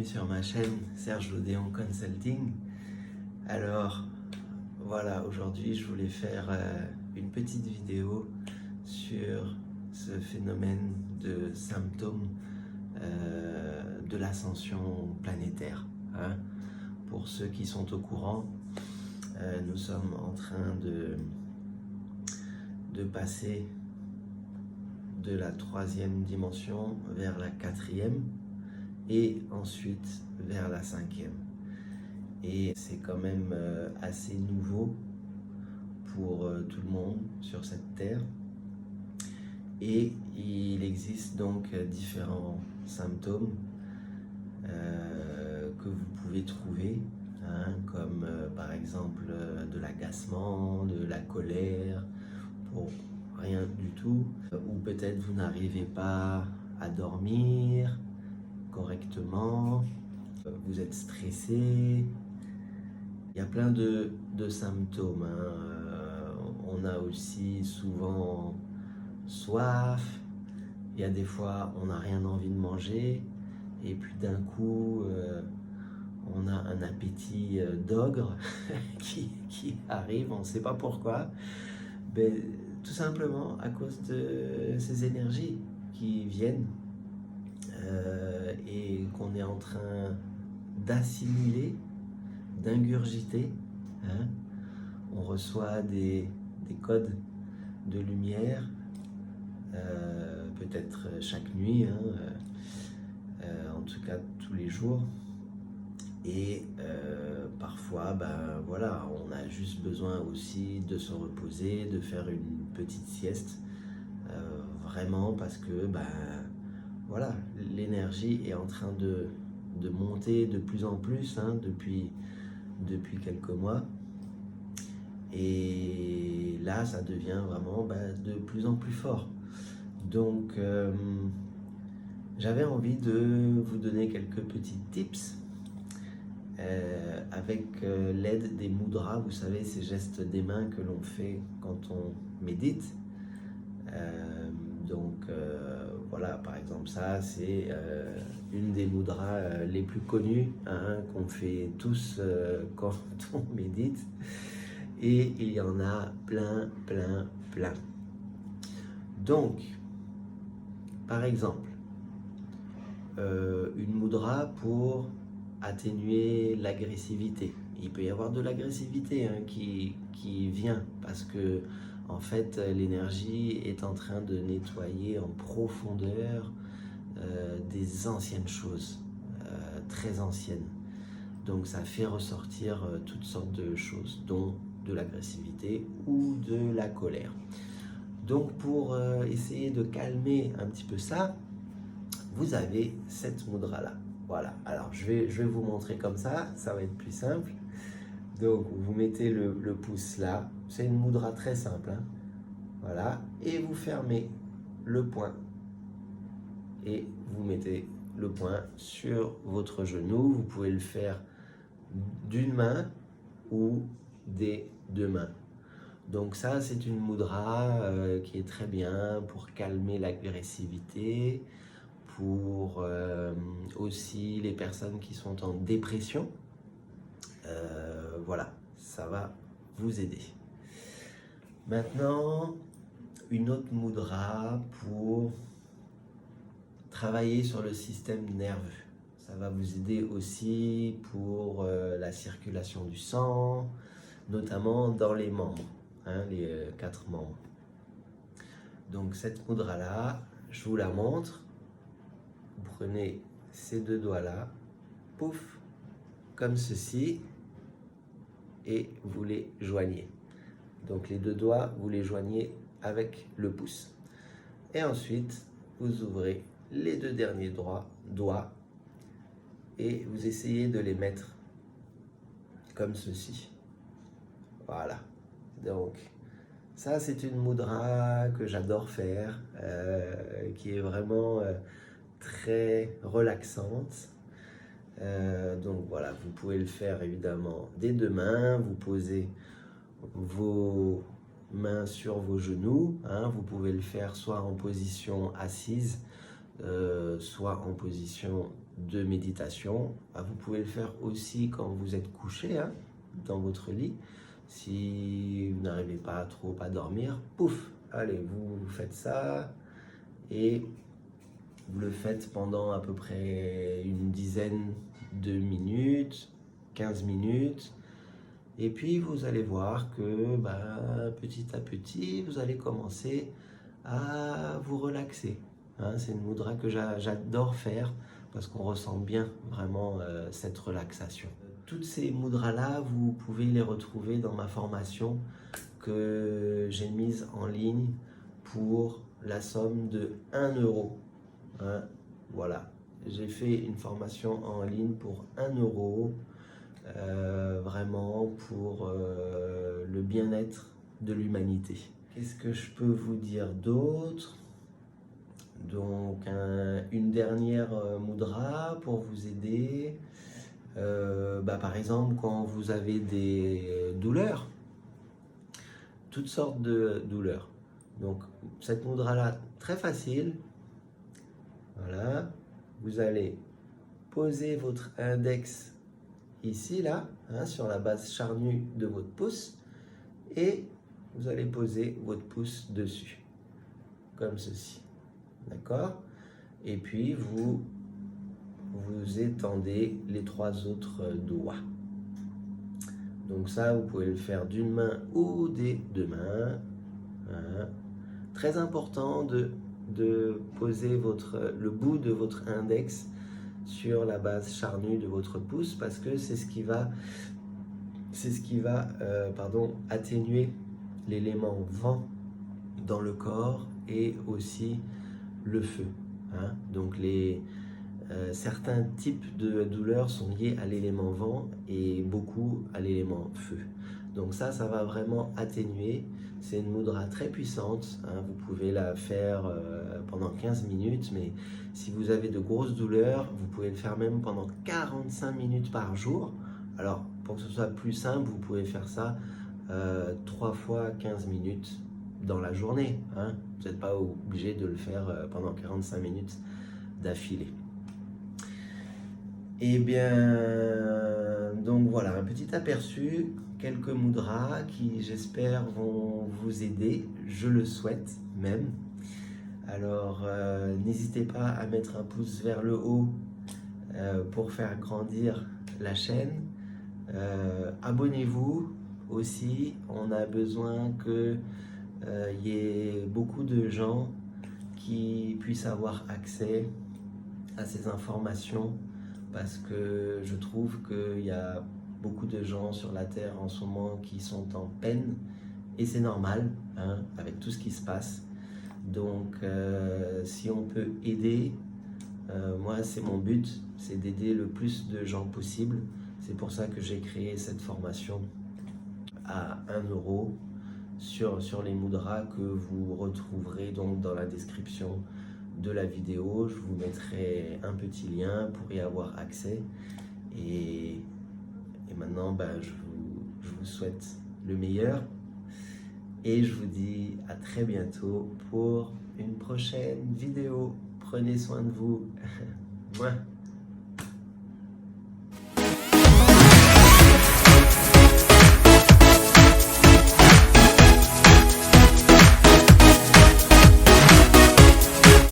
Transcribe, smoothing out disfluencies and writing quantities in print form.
bienvenue sur ma chaîne Serge Lodéon Consulting. Alors voilà, aujourd'hui je voulais faire une petite vidéo sur ce phénomène de symptômes de l'ascension planétaire. Pour ceux qui sont au courant, nous sommes en train de passer de la 3e dimension vers la 4e et ensuite vers la 5e. Et c'est quand même assez nouveau pour tout le monde sur cette terre. Et il existe donc différents symptômes que vous pouvez trouver, comme par exemple de l'agacement, de la colère, pour rien du tout, ou peut-être vous n'arrivez pas à dormir correctement, vous êtes stressé. Il y a plein de symptômes. On a aussi souvent soif. Il y a des fois on n'a rien envie de manger et puis d'un coup on a un appétit d'ogre qui arrive, on ne sait pas pourquoi. Mais tout simplement à cause de ces énergies qui viennent et qu'on est en train d'assimiler, d'ingurgiter. On reçoit des codes de lumière, peut-être chaque nuit, en tout cas tous les jours. Et parfois, voilà, on a juste besoin aussi de se reposer, de faire une petite sieste, vraiment parce que voilà, l'énergie est en train de monter de plus en plus depuis quelques mois. Et là, ça devient vraiment de plus en plus fort. Donc, j'avais envie de vous donner quelques petits tips avec l'aide des mudras, vous savez, ces gestes des mains que l'on fait quand on médite. Voilà, par exemple, ça c'est une des mudras les plus connues qu'on fait tous quand on médite. Et il y en a plein. Donc, par exemple, une mudra pour atténuer l'agressivité. Il peut y avoir de l'agressivité qui vient parce que en fait l'énergie est en train de nettoyer en profondeur des anciennes choses, très anciennes. Donc ça fait ressortir toutes sortes de choses, dont de l'agressivité ou de la colère. Donc pour essayer de calmer un petit peu ça, vous avez cette mudra là. Voilà, alors je vais vous montrer comme ça va être plus simple. Donc vous mettez le pouce là, c'est une mudra très simple, voilà, et vous fermez le poing et vous mettez le poing sur votre genou. Vous pouvez le faire d'une main ou des deux mains. Donc ça c'est une mudra qui est très bien pour calmer l'agressivité, pour aussi les personnes qui sont en dépression. Voilà, ça va vous aider. Maintenant, une autre mudra pour travailler sur le système nerveux. Ça va vous aider aussi pour la circulation du sang, notamment dans les membres, les 4 membres. Donc cette mudra là, je vous la montre. Vous prenez ces 2 doigts là, pouf, comme ceci, et vous les joignez. Donc les 2 doigts, vous les joignez avec le pouce. Et ensuite, vous ouvrez les 2 derniers doigts et vous essayez de les mettre comme ceci. Voilà. Donc ça c'est une mudra que j'adore faire, qui est vraiment très relaxante. Donc voilà, vous pouvez le faire évidemment des 2 mains. Vous posez vos mains sur vos genoux, vous pouvez le faire soit en position assise, soit en position de méditation. Vous pouvez le faire aussi quand vous êtes couché hein, dans votre lit. Si vous n'arrivez pas trop à dormir, pouf, allez, vous faites ça et vous le faites pendant à peu près une dizaine de minutes, 15 minutes. Et puis vous allez voir que petit à petit, vous allez commencer à vous relaxer. Hein, c'est une mudra que j'adore faire parce qu'on ressent bien vraiment cette relaxation. Toutes ces mudras-là, vous pouvez les retrouver dans ma formation que j'ai mise en ligne pour la somme de 1 euro. Hein, voilà, j'ai fait une formation en ligne pour 1 euro, vraiment pour le bien-être de l'humanité. Qu'est-ce que je peux vous dire d'autre? Donc une dernière mudra pour vous aider. Par exemple, quand vous avez des douleurs, toutes sortes de douleurs. Donc cette mudra-là, très facile. Voilà, vous allez poser votre index ici, là, hein, sur la base charnue de votre pouce, et vous allez poser votre pouce dessus, comme ceci. D'accord? Et puis vous étendez les 3 autres doigts. Donc ça, vous pouvez le faire d'une main ou des 2 mains. Hein. Très important de poser le bout de votre index sur la base charnue de votre pouce parce que c'est ce qui va atténuer l'élément vent dans le corps et aussi le feu. Hein. Donc certains types de douleurs sont liés à l'élément vent et beaucoup à l'élément feu. Donc ça va vraiment atténuer. C'est une mudra très puissante. Hein. Vous pouvez la faire pendant 15 minutes, mais si vous avez de grosses douleurs, vous pouvez le faire même pendant 45 minutes par jour. Alors, pour que ce soit plus simple, vous pouvez faire ça 3 fois 15 minutes dans la journée. Hein. Vous n'êtes pas obligé de le faire pendant 45 minutes d'affilée. Et bien, donc voilà, un petit aperçu, quelques mudras qui j'espère vont vous aider, je le souhaite même. Alors n'hésitez pas à mettre un pouce vers le haut pour faire grandir la chaîne. Abonnez-vous aussi, on a besoin qu'il y ait beaucoup de gens qui puissent avoir accès à ces informations parce que je trouve qu'il y a beaucoup de gens sur la Terre en ce moment qui sont en peine et c'est normal hein, avec tout ce qui se passe. Donc si on peut aider, moi c'est mon but, c'est d'aider le plus de gens possible. C'est pour ça que j'ai créé cette formation à 1 euro sur les mudras que vous retrouverez donc dans la description de la vidéo. Je vous mettrai un petit lien pour y avoir accès. Et maintenant, je vous souhaite le meilleur. Et je vous dis à très bientôt pour une prochaine vidéo. Prenez soin de vous. Mouah.